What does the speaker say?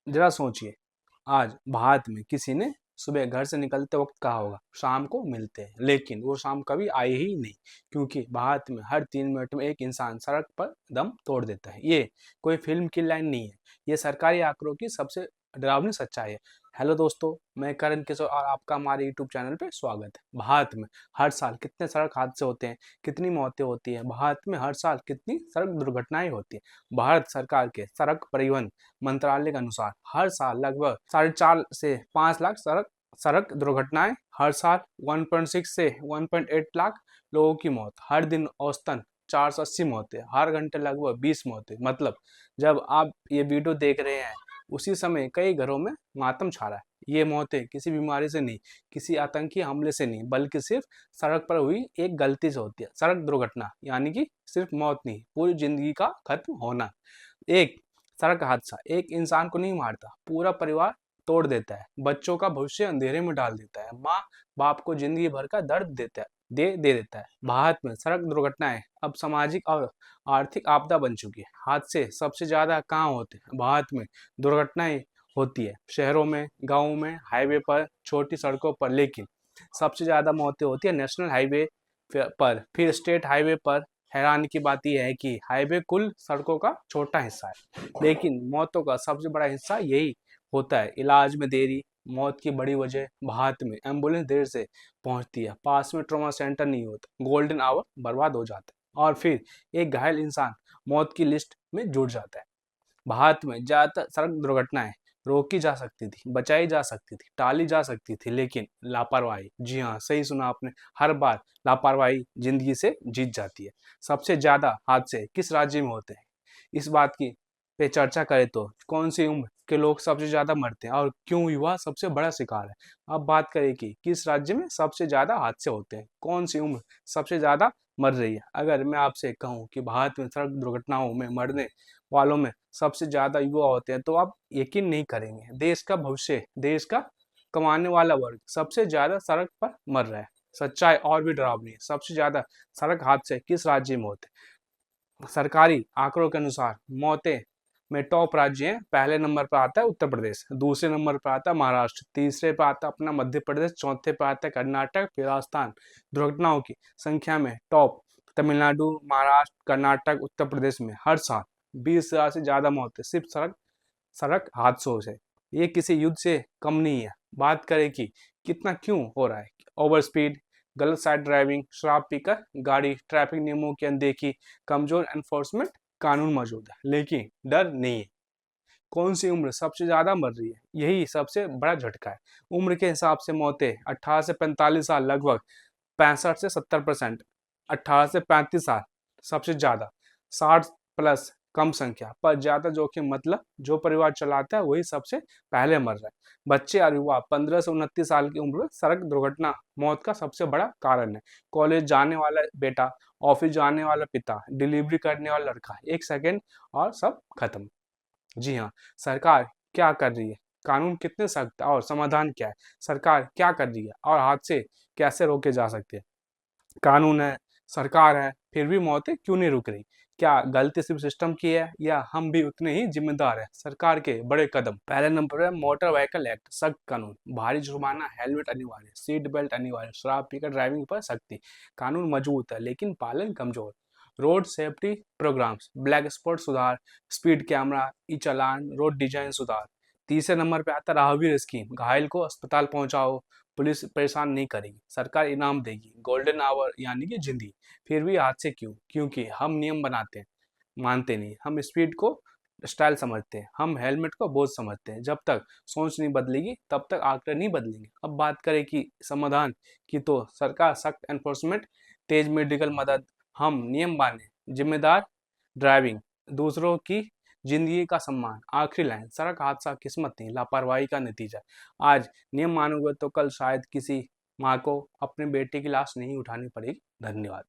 जरा सोचिए, आज भारत में किसी ने सुबह घर से निकलते वक्त कहा होगा शाम को मिलते हैं, लेकिन वो शाम कभी आई ही नहीं। क्योंकि भारत में हर 3 मिनट में एक इंसान सड़क पर दम तोड़ देता है। ये कोई फिल्म की लाइन नहीं है, ये सरकारी आंकड़ों की सबसे डरावनी सच्चाई है। हेलो दोस्तों, मैं करण किशोर और आपका हमारे यूट्यूब चैनल पे स्वागत है। भारत में हर साल कितने सड़क हादसे होते हैं, कितनी मौतें होती हैं, भारत में हर साल कितनी सड़क दुर्घटनाएं होती हैं। भारत सरकार के सड़क परिवहन मंत्रालय के अनुसार हर साल लगभग 4.5 से 5 लाख सड़क सड़क दुर्घटनाएं, हर साल 1.6 से 1.8 लाख लोगों की मौत, हर दिन औसतन 480 मौतें, हर घंटे लगभग 20 मौतें। मतलब जब आप ये वीडियो देख रहे हैं उसी समय कई घरों में मातम छा रहा है। ये मौतें किसी बीमारी से नहीं, किसी आतंकी हमले से नहीं, बल्कि सिर्फ सड़क पर हुई एक गलती से होती है। सड़क दुर्घटना यानी कि सिर्फ मौत नहीं, पूरी जिंदगी का खत्म होना। एक सड़क हादसा एक इंसान को नहीं मारता, पूरा परिवार तोड़ देता है, बच्चों का भविष्य अंधेरे में डाल देता है, माँ बाप को जिंदगी भर का दर्द दे देता है। भारत में सड़क दुर्घटनाएं अब सामाजिक और आर्थिक आपदा बन चुकी है। हादसे सबसे ज्यादा कहाँ होते हैं? भारत में दुर्घटनाएं होती है शहरों में, गाँवों में, हाईवे पर, छोटी सड़कों पर, लेकिन सबसे ज्यादा मौतें होती है नेशनल हाईवे पर, फिर स्टेट हाईवे पर। हैरानी की बात यह है कि हाईवे कुल सड़कों का छोटा हिस्सा है, लेकिन मौतों का सबसे बड़ा हिस्सा यही होता है। इलाज में देरी मौत की बड़ी वजह। भारत में एम्बुलेंस देर से पहुंचती है, पास में ट्रॉमा सेंटर नहीं होता, गोल्डन आवर बर्बाद हो जाता है, और फिर एक घायल इंसान मौत की लिस्ट में जुड़ जाता है। भारत में ज्यादातर सड़क दुर्घटनाएं रोकी जा सकती थी, बचाई जा सकती थी, टाली जा सकती थी, लेकिन लापरवाही, जी हाँ सही सुना आपने, हर बार लापरवाही जिंदगी से जीत जाती है। सबसे ज्यादा हादसे किस राज्य में होते हैं? इस बात की पे चर्चा करें तो कौन सी उम्र के लोग सबसे ज्यादा मरते हैं और क्यों युवा सबसे बड़ा शिकार है। अब बात करें कि किस राज्य में सबसे ज्यादा हादसे होते हैं, कौन सी उम्र सबसे ज्यादा मर रही है। अगर मैं आपसे कहूं कि भारत में सड़क दुर्घटनाओं में मरने वालों में सबसे ज्यादा युवा होते हैं, तो आप यकीन नहीं करेंगे, देश का भविष्य, देश का कमाने वाला वर्ग सबसे ज्यादा सड़क पर मर रहा है। सच्चाई और भी डरावनी है, सबसे ज्यादा सड़क हादसे किस राज्य में होते हैं? सरकारी आंकड़ों के अनुसार मौतें में टॉप राज्य हैं। पहले नंबर पर आता है उत्तर प्रदेश, दूसरे नंबर पर आता है महाराष्ट्र, तीसरे पर आता है अपना मध्य प्रदेश, चौथे पर आता है कर्नाटक, फिर राजस्थान। दुर्घटनाओं की संख्या में टॉप तमिलनाडु, महाराष्ट्र, कर्नाटक, उत्तर प्रदेश में हर साल 20,000 से ज्यादा मौतें सिर्फ सड़क सड़क हादसों से। ये किसी युद्ध से कम नहीं है। बात करें कि कितना क्यों हो रहा है? ओवर स्पीड, गलत साइड ड्राइविंग, शराब पीकर गाड़ी, ट्रैफिक नियमों की अनदेखी, कमजोर एनफोर्समेंट कानून मौजूद है, लेकिन डर नहीं है। कौन सी उम्र सबसे ज्यादा मर रही है? यही सबसे बड़ा झटका है। उम्र के हिसाब से मौतें 18 से 45 साल लगभग 65 से 70%, 18 से 35 साल सबसे ज्यादा, 60 प्लस कम संख्या पर ज्यादा जोखिम। मतलब जो परिवार चलाता है वही सबसे पहले मर रहा है। बच्चे और युवा 15 से 29 साल की उम्र में सड़क दुर्घटना मौत का सबसे बड़ा कारण है। कॉलेज जाने वाला बेटा, ऑफिस जाने वाला पिता, डिलीवरी करने वाला लड़का, 1 सेकेंड और सब खत्म। जी हाँ, सरकार क्या कर रही है? कानून कितने सख्त है और समाधान क्या है? सरकार क्या कर रही है और हादसे कैसे रोके जा सकते हैं? कानून है, सरकार है, फिर भी मौतें क्यों नहीं रुक रही? क्या गलती सिर्फ सिस्टम की है या हम भी उतने ही जिम्मेदार हैं? सरकार के बड़े कदम। पहले नंबर पर मोटर व्हीकल एक्ट, सख्त कानून, भारी जुर्माना, हेलमेट अनिवार्य, सीट बेल्ट अनिवार्य, शराब पीकर ड्राइविंग पर सख्ती। कानून मजबूत है लेकिन पालन कमजोर। Road safety programs, black spot सुधार, स्पीड कैमरा, ई चालान, रोड डिजाइन सुधार। तीसरे नंबर पे आता है राहगीर स्कीम, घायल को अस्पताल पहुंचाओ, पुलिस परेशान नहीं करेगी, सरकार इनाम देगी, गोल्डन आवर यानी कि जिंदगी। फिर भी हादसे क्यों? क्योंकि हम नियम बनाते हैं, मानते नहीं, हम स्पीड को स्टाइल समझते हैं, हम हेलमेट को बोझ समझते हैं। जब तक सोच नहीं बदलेगी तब तक आंकड़े नहीं बदलेंगे। अब बात करें कि समाधान की, तो सरकार सख्त एनफोर्समेंट, तेज मेडिकल मदद, हम नियम माने, जिम्मेदार ड्राइविंग, दूसरों की जिंदगी का सम्मान। आखिरी लाइन, सड़क हादसा किस्मत नहीं, लापरवाही का नतीजा। आज नियम मानोगे तो कल शायद किसी माँ को अपने बेटे की लाश नहीं उठानी पड़ेगी। धन्यवाद।